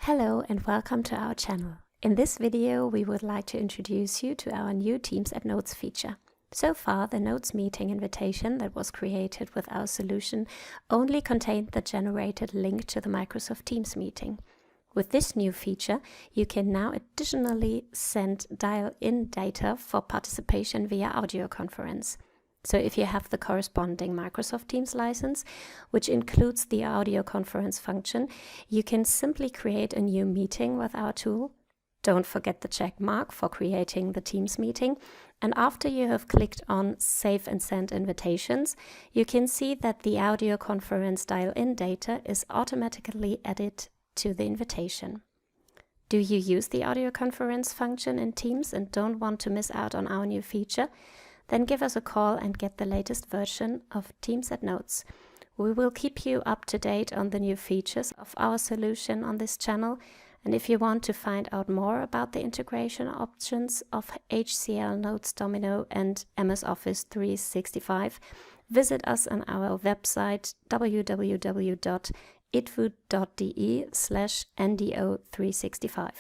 Hello and welcome to our channel. In this video we would like to introduce you to our new Teams at Notes feature. So far the Notes meeting invitation that was created with our solution only contained the generated link to the Microsoft Teams meeting. With this new feature you can now additionally send dial-in data for participation via audio conference. So if you have the corresponding Microsoft Teams license, which includes the audio conference function, you can simply create a new meeting with our tool. Don't forget the check mark for creating the Teams meeting. And after you have clicked on Save and Send Invitations, you can see that the audio conference dial-in data is automatically added to the invitation. Do you use the audio conference function in Teams and don't want to miss out on our new feature? Then give us a call and get the latest version of Teams at Notes. We will keep you up to date on the new features of our solution on this channel. And if you want to find out more about the integration options of HCL Notes Domino and MS Office 365, visit us on our website www.itwu.de/ndo365.